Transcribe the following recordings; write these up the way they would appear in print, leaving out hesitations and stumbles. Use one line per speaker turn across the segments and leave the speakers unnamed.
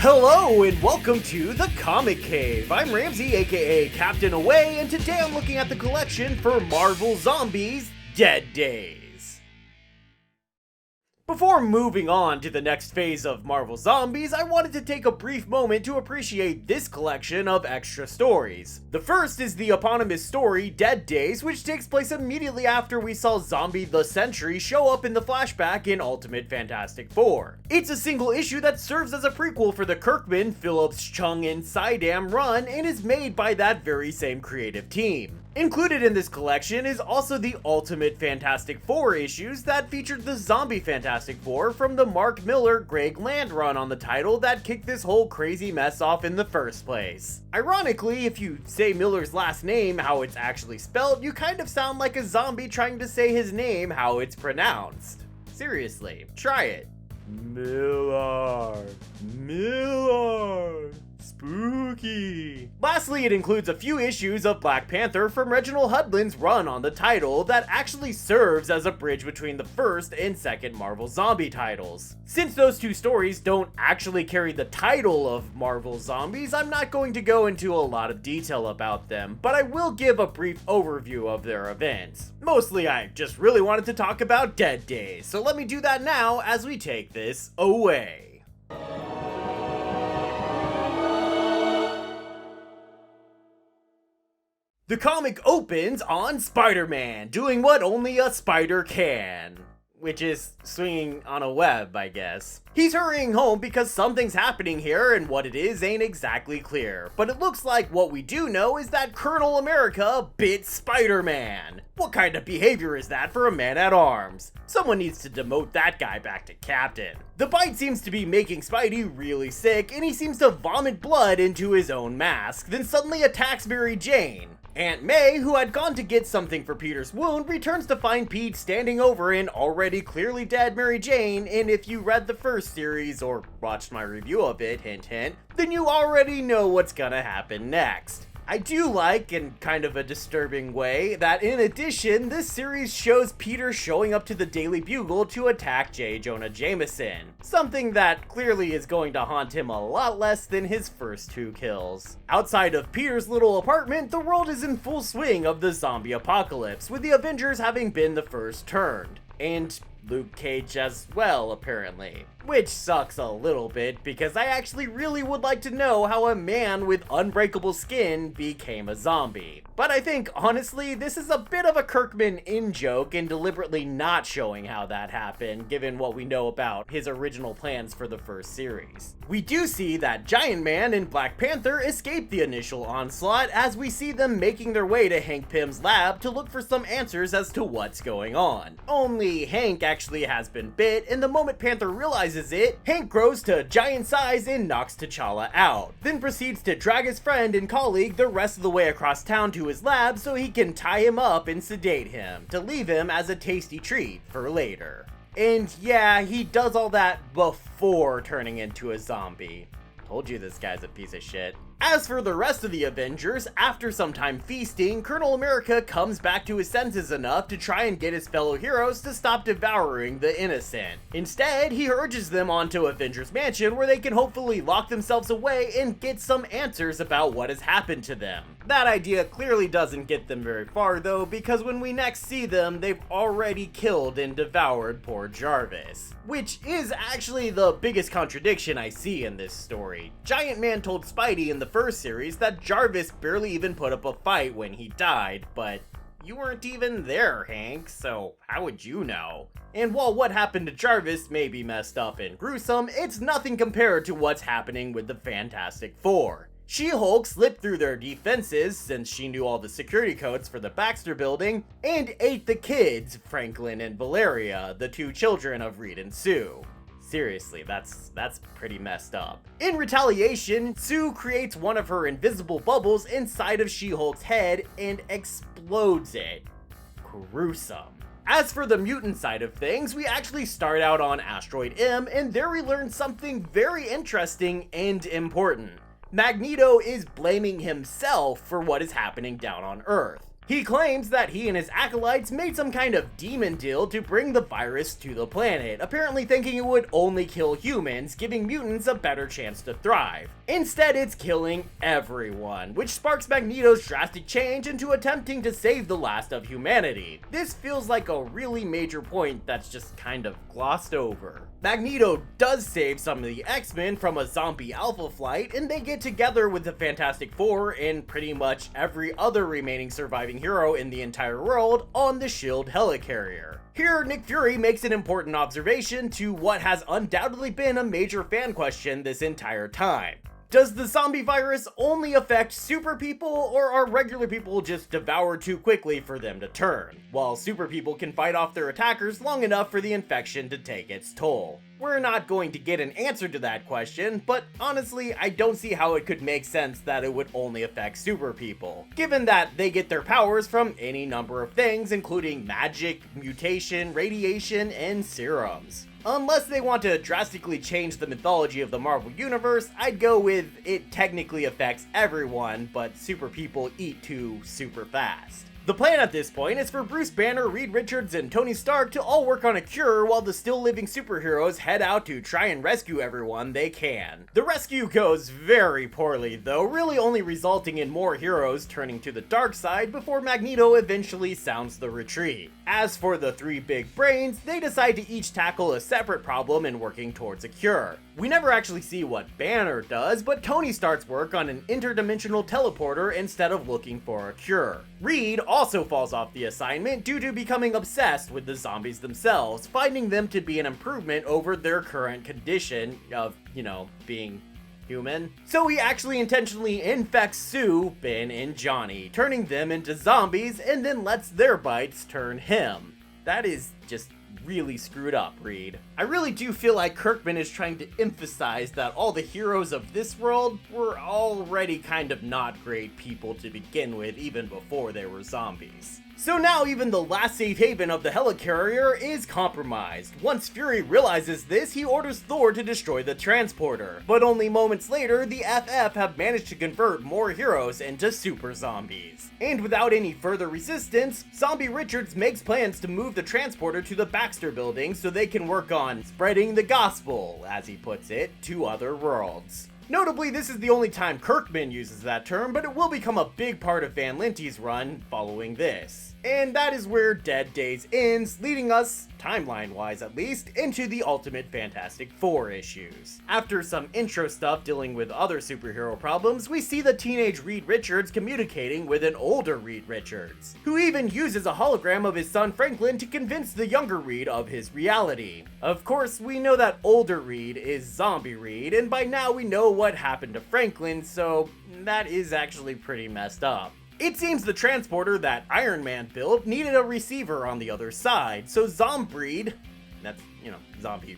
Hello and welcome to the Comic Cave. I'm Ramsey, aka Captain Away, and today I'm looking at the collection for Marvel Zombies Dead Days. Before moving on to the next phase of Marvel Zombies, I wanted to take a brief moment to appreciate this collection of extra stories. The first is the eponymous story Dead Days, which takes place immediately after we saw Zombie the Sentry show up in the flashback in Ultimate Fantastic Four. It's a single issue that serves as a prequel for the Kirkman, Phillips, Chung, and Saidam run and is made by that very same creative team. Included in this collection is also the Ultimate Fantastic Four issues that featured the Zombie Fantastic Four from the Mark Miller, Greg Land run on the title that kicked this whole crazy mess off in the first place. Ironically, if you say Miller's last name how it's actually spelled, you kind of sound like a zombie trying to say his name how it's pronounced. Seriously, try it. Miller. Spooky. Lastly, it includes a few issues of Black Panther from Reginald Hudlin's run on the title that actually serves as a bridge between the first and second Marvel Zombie titles. Since those two stories don't actually carry the title of Marvel Zombies, I'm not going to go into a lot of detail about them, but I will give a brief overview of their events. Mostly, I just really wanted to talk about Dead Days, so let me do that now as we take this away. The comic opens on Spider-Man doing what only a spider can, which is swinging on a web, I guess. He's hurrying home because something's happening here and what it is ain't exactly clear, but it looks like what we do know is that Colonel America bit Spider-Man. What kind of behavior is that for a man-at-arms? Someone needs to demote that guy back to captain. The bite seems to be making Spidey really sick and he seems to vomit blood into his own mask, then suddenly attacks Mary Jane. Aunt May, who had gone to get something for Peter's wound, returns to find Pete standing over an already clearly dead Mary Jane, and if you read the first series or watched my review of it, hint hint, then you already know what's gonna happen next. I do like, in kind of a disturbing way, that in addition, this series shows Peter showing up to the Daily Bugle to attack J. Jonah Jameson, something that clearly is going to haunt him a lot less than his first two kills. Outside of Peter's little apartment, the world is in full swing of the zombie apocalypse, with the Avengers having been the first turned. And Luke Cage as well, apparently. Which sucks a little bit, because I actually really would like to know how a man with unbreakable skin became a zombie. But I think, honestly, this is a bit of a Kirkman in-joke in deliberately not showing how that happened, given what we know about his original plans for the first series. We do see that Giant Man and Black Panther escape the initial onslaught as we see them making their way to Hank Pym's lab to look for some answers as to what's going on. Only Hank actually has been bit, and the moment Panther realizes it, Hank grows to giant size and knocks T'Challa out, then proceeds to drag his friend and colleague the rest of the way across town to his lab so he can tie him up and sedate him, to leave him as a tasty treat for later. And yeah, he does all that before turning into a zombie. Told you this guy's a piece of shit. As for the rest of the Avengers, after some time feasting, Colonel America comes back to his senses enough to try and get his fellow heroes to stop devouring the innocent. Instead, he urges them onto Avengers Mansion where they can hopefully lock themselves away and get some answers about what has happened to them. That idea clearly doesn't get them very far though, because when we next see them, they've already killed and devoured poor Jarvis. Which is actually the biggest contradiction I see in this story. Giant Man told Spidey in the first series that Jarvis barely even put up a fight when he died, but you weren't even there, Hank, so how would you know? And while what happened to Jarvis may be messed up and gruesome, it's nothing compared to what's happening with the Fantastic Four. She-Hulk slipped through their defenses since she knew all the security codes for the Baxter building and ate the kids, Franklin and Valeria, the two children of Reed and Sue. Seriously, that's pretty messed up. In retaliation, Sue creates one of her invisible bubbles inside of She-Hulk's head and explodes it. Gruesome. As for the mutant side of things, we actually start out on Asteroid M, and there we learn something very interesting and important. Magneto is blaming himself for what is happening down on Earth. He claims that he and his acolytes made some kind of demon deal to bring the virus to the planet, apparently thinking it would only kill humans, giving mutants a better chance to thrive. Instead, it's killing everyone, which sparks Magneto's drastic change into attempting to save the last of humanity. This feels like a really major point that's just kind of glossed over. Magneto does save some of the X-Men from a zombie alpha flight, and they get together with the Fantastic Four and pretty much every other remaining surviving hero in the entire world on the S.H.I.E.L.D. helicarrier. Here, Nick Fury makes an important observation to what has undoubtedly been a major fan question this entire time. Does the zombie virus only affect super people, or are regular people just devoured too quickly for them to turn, while super people can fight off their attackers long enough for the infection to take its toll? We're not going to get an answer to that question, but honestly, I don't see how it could make sense that it would only affect super people, given that they get their powers from any number of things, including magic, mutation, radiation, and serums. Unless they want to drastically change the mythology of the Marvel Universe, I'd go with it technically affects everyone, but super people eat too super fast. The plan at this point is for Bruce Banner, Reed Richards, and Tony Stark to all work on a cure while the still living superheroes head out to try and rescue everyone they can. The rescue goes very poorly though, really only resulting in more heroes turning to the dark side before Magneto eventually sounds the retreat. As for the three big brains, they decide to each tackle a separate problem in working towards a cure. We never actually see what Banner does, but Tony starts work on an interdimensional teleporter instead of looking for a cure. Reed also falls off the assignment due to becoming obsessed with the zombies themselves, finding them to be an improvement over their current condition of, being human. So he actually intentionally infects Sue, Ben, and Johnny, turning them into zombies, and then lets their bites turn him. That is just really screwed up, Reed. I really do feel like Kirkman is trying to emphasize that all the heroes of this world were already kind of not great people to begin with, even before they were zombies. So now even the last safe haven of the helicarrier is compromised. Once Fury realizes this, he orders Thor to destroy the transporter. But only moments later, the FF have managed to convert more heroes into super zombies. And without any further resistance, Zombie Richards makes plans to move the transporter to the Baxter building so they can work on spreading the gospel, as he puts it, to other worlds. Notably, this is the only time Kirkman uses that term, but it will become a big part of Van Linty's run following this. And that is where Dead Days ends, leading us, timeline-wise at least, into the Ultimate Fantastic Four issues. After some intro stuff dealing with other superhero problems, we see the teenage Reed Richards communicating with an older Reed Richards, who even uses a hologram of his son Franklin to convince the younger Reed of his reality. Of course, we know that older Reed is Zombie Reed, and by now we know what happened to Franklin, so that is actually pretty messed up. It seems the transporter that Iron Man built needed a receiver on the other side, so Zombie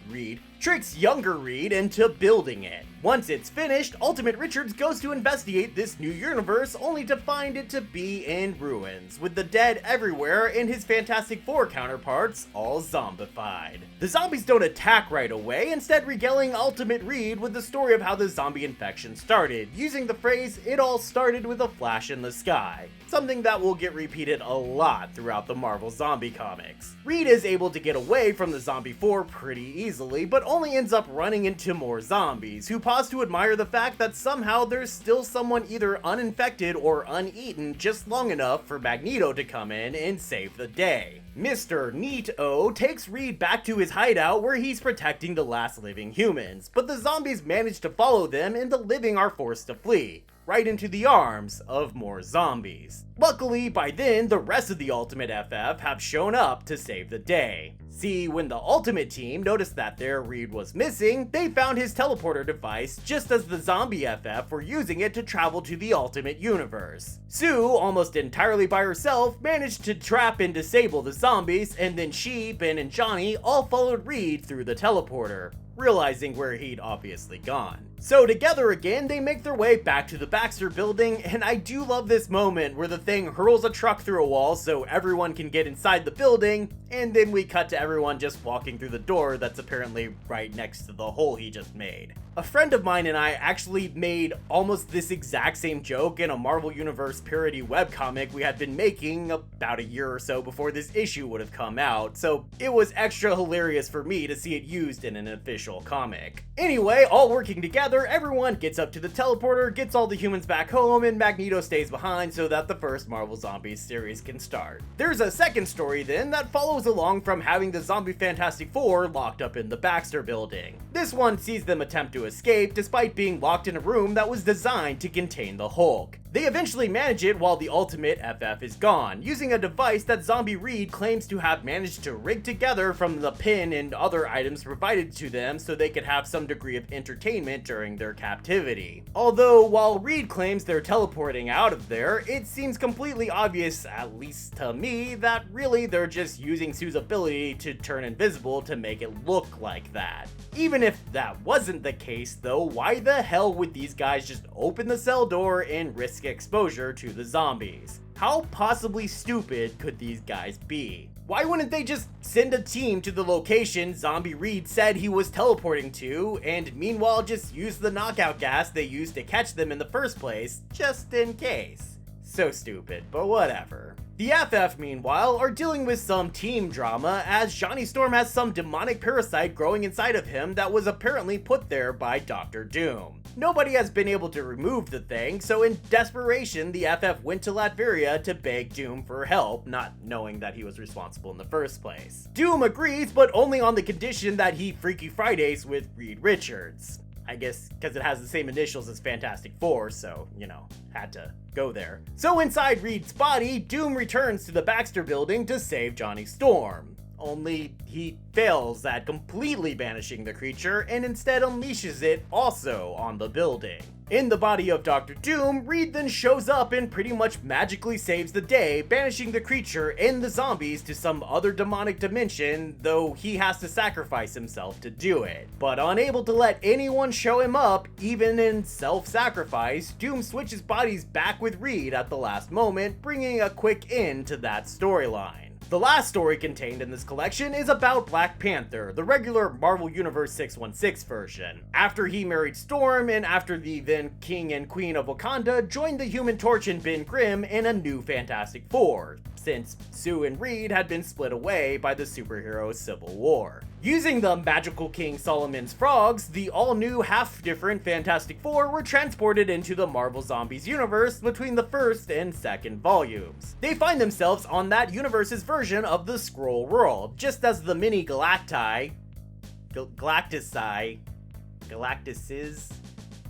Reed, tricks younger Reed into building it. Once it's finished, Ultimate Richards goes to investigate this new universe only to find it to be in ruins, with the dead everywhere and his Fantastic Four counterparts all zombified. The zombies don't attack right away, instead regaling Ultimate Reed with the story of how the zombie infection started, using the phrase, "It all started with a flash in the sky," something that will get repeated a lot throughout the Marvel zombie comics. Reed is able to get away from the Zombie Four pretty easily, but only ends up running into more zombies, who pause to admire the fact that somehow there's still someone either uninfected or uneaten just long enough for Magneto to come in and save the day. Mr. Neat-O takes Reed back to his hideout where he's protecting the last living humans, but the zombies manage to follow them and the living are forced to flee, right into the arms of more zombies. Luckily, by then, the rest of the Ultimate FF have shown up to save the day. See, when the Ultimate team noticed that their Reed was missing, they found his teleporter device just as the Zombie FF were using it to travel to the Ultimate Universe. Sue, almost entirely by herself, managed to trap and disable the zombies, and then she, Ben, and Johnny all followed Reed through the teleporter. realizing where he'd obviously gone. So together again, they make their way back to the Baxter building, and I do love this moment where the thing hurls a truck through a wall so everyone can get inside the building, and then we cut to everyone just walking through the door that's apparently right next to the hole he just made. A friend of mine and I actually made almost this exact same joke in a Marvel Universe parody webcomic we had been making about a year or so before this issue would have come out, so it was extra hilarious for me to see it used in an official comic. Anyway, all working together, everyone gets up to the teleporter, gets all the humans back home, and Magneto stays behind so that the first Marvel Zombies series can start. There's a second story then that follows along from having the Zombie Fantastic Four locked up in the Baxter building. This one sees them attempt to escape despite being locked in a room that was designed to contain the Hulk. They eventually manage it while the Ultimate FF is gone, using a device that Zombie Reed claims to have managed to rig together from the pin and other items provided to them so they could have some degree of entertainment during their captivity. Although, while Reed claims they're teleporting out of there, it seems completely obvious, at least to me, that really they're just using Sue's ability to turn invisible to make it look like that. Even if that wasn't the case though, why the hell would these guys just open the cell door and risk exposure to the zombies? How possibly stupid could these guys be? Why wouldn't they just send a team to the location Zombie Reed said he was teleporting to, and meanwhile just use the knockout gas they used to catch them in the first place, just in case? So stupid, but whatever. The FF, meanwhile, are dealing with some team drama as Johnny Storm has some demonic parasite growing inside of him that was apparently put there by Dr. Doom. Nobody has been able to remove the thing, so in desperation, the FF went to Latveria to beg Doom for help, not knowing that he was responsible in the first place. Doom agrees, but only on the condition that he Freaky Fridays with Reed Richards. I guess because it has the same initials as Fantastic Four, so, you know, had to go there. So inside Reed's body, Doom returns to the Baxter building to save Johnny Storm. Only he fails at completely banishing the creature and instead unleashes it also on the building. In the body of Dr. Doom, Reed then shows up and pretty much magically saves the day, banishing the creature and the zombies to some other demonic dimension, though he has to sacrifice himself to do it. But unable to let anyone show him up, even in self-sacrifice, Doom switches bodies back with Reed at the last moment, bringing a quick end to that storyline. The last story contained in this collection is about Black Panther, the regular Marvel Universe 616 version. After he married Storm, and after the then King and Queen of Wakanda joined the Human Torch and Ben Grimm in a new Fantastic Four, since Sue and Reed had been split away by the superhero Civil War. Using the magical King Solomon's frogs, the all-new half-different Fantastic Four were transported into the Marvel Zombies universe between the first and second volumes. They find themselves on that universe's version of the Skrull world, just as the mini Galactices,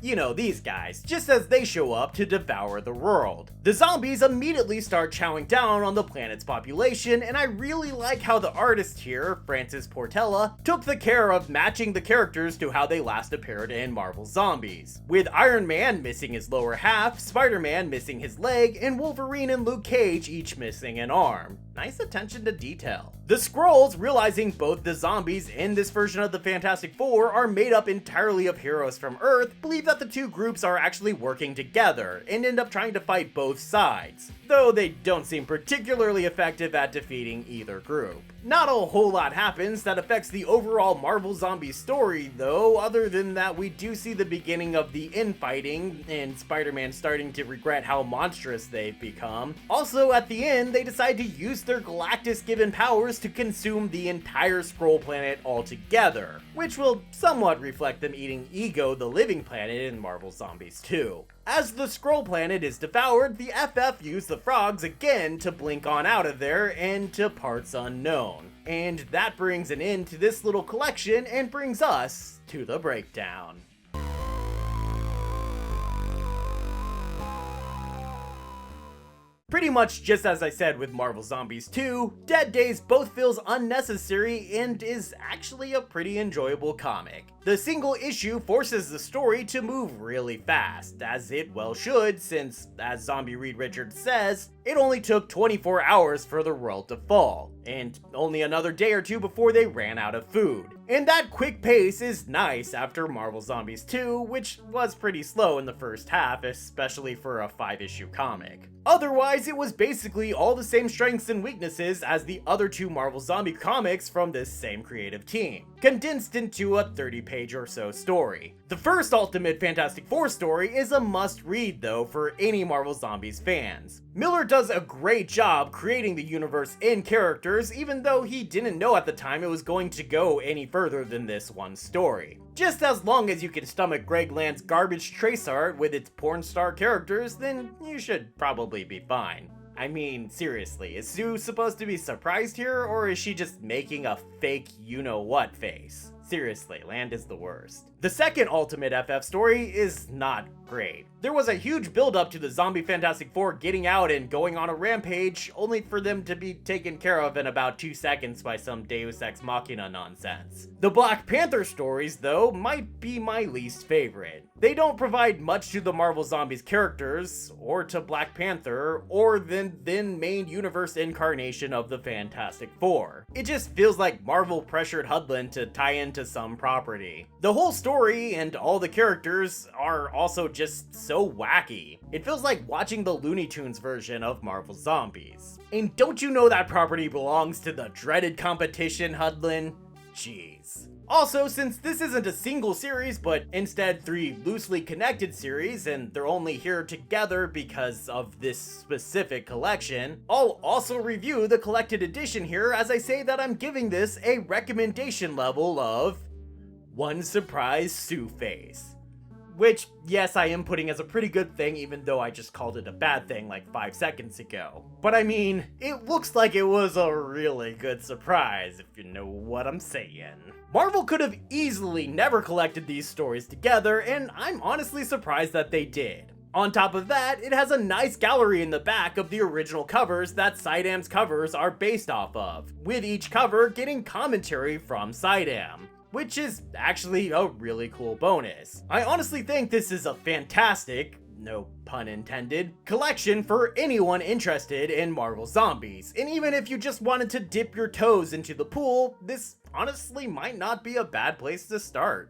you know, these guys, just as they show up to devour the world. The zombies immediately start chowing down on the planet's population, and I really like how the artist here, Francis Portela, took the care of matching the characters to how they last appeared in Marvel Zombies. With Iron Man missing his lower half, Spider-Man missing his leg, and Wolverine and Luke Cage each missing an arm. Nice attention to detail. The Skrulls, realizing both the zombies in this version of the Fantastic Four are made up entirely of heroes from Earth, believe that the two groups are actually working together, and end up trying to fight both sides, though they don't seem particularly effective at defeating either group. Not a whole lot happens that affects the overall Marvel Zombie story though, other than that we do see the beginning of the infighting, and Spider-Man starting to regret how monstrous they've become. Also, at the end, they decide to use their Galactus-given powers to consume the entire Skrull planet altogether, which will somewhat reflect them eating Ego the Living Planet in Marvel Zombies 2. As the Skrull planet is devoured, the FF use the frogs again to blink on out of there and to parts unknown. And that brings an end to this little collection and brings us to the breakdown. Pretty much just as I said with Marvel Zombies 2, Dead Days both feels unnecessary and is actually a pretty enjoyable comic. The single issue forces the story to move really fast, as it well should, since, as Zombie Reed Richards says, it only took 24 hours for the world to fall, and only another day or two before they ran out of food. And that quick pace is nice after Marvel Zombies 2, which was pretty slow in the first half, especially for a 5-issue comic. Otherwise, it was basically all the same strengths and weaknesses as the other 2 Marvel Zombie comics from this same creative team, condensed into a 30-page or so story. The first Ultimate Fantastic Four story is a must-read though for any Marvel Zombies fans. Miller does a great job creating the universe and characters, even though he didn't know at the time it was going to go any further than this one story. Just as long as you can stomach Greg Land's garbage trace art with its porn star characters, then you should probably be fine. I mean, seriously, is Sue supposed to be surprised here, or is she just making a fake you-know-what face? Seriously, Land is the worst. The second Ultimate FF story is not great. There was a huge build-up to the Zombie Fantastic Four getting out and going on a rampage, only for them to be taken care of in about 2 seconds by some Deus Ex Machina nonsense. The Black Panther stories, though, might be my least favorite. They don't provide much to the Marvel Zombies characters, or to Black Panther, or the then main universe incarnation of the Fantastic Four. It just feels like Marvel pressured Hudlin to tie into some property. The whole story and all the characters are also just so wacky. It feels like watching the Looney Tunes version of Marvel Zombies. And don't you know that property belongs to the dreaded competition, Hudlin? Jeez. Also, since this isn't a single series, but instead 3 loosely connected series, and they're only here together because of this specific collection, I'll also review the collected edition here as I say that I'm giving this a recommendation level of 1 surprise Sue face. Which, yes, I am putting as a pretty good thing, even though I just called it a bad thing like 5 seconds ago. But I mean, it looks like it was a really good surprise, if you know what I'm saying. Marvel could have easily never collected these stories together, and I'm honestly surprised that they did. On top of that, it has a nice gallery in the back of the original covers that Sidam's covers are based off of, with each cover getting commentary from Sidam, which is actually a really cool bonus. I honestly think this is a fantastic, no pun intended, collection for anyone interested in Marvel Zombies, and even if you just wanted to dip your toes into the pool, this honestly might not be a bad place to start.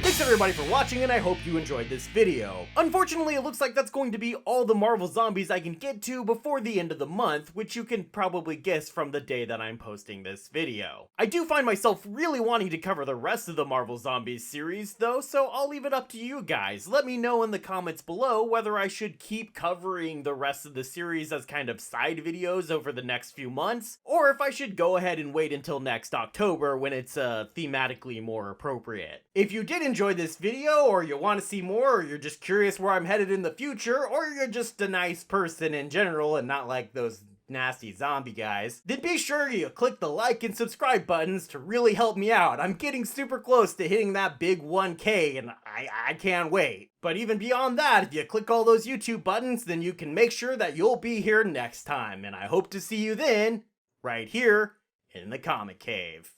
Thanks everybody for watching, and I hope you enjoyed this video. Unfortunately, it looks like that's going to be all the Marvel Zombies I can get to before the end of the month, which you can probably guess from the day that I'm posting this video. I do find myself really wanting to cover the rest of the Marvel Zombies series though, so I'll leave it up to you guys. Let me know in the comments below whether I should keep covering the rest of the series as kind of side videos over the next few months, or if I should go ahead and wait until next October when it's thematically more appropriate. If you did enjoy this video, or you want to see more, or you're just curious where I'm headed in the future, or you're just a nice person in general and not like those nasty zombie guys, then be sure you click the like and subscribe buttons to really help me out. I'm getting super close to hitting that big 1K and I can't wait. But even beyond that, if you click all those YouTube buttons, then you can make sure that you'll be here next time, and I hope to see you then, right here in the Comic Cave.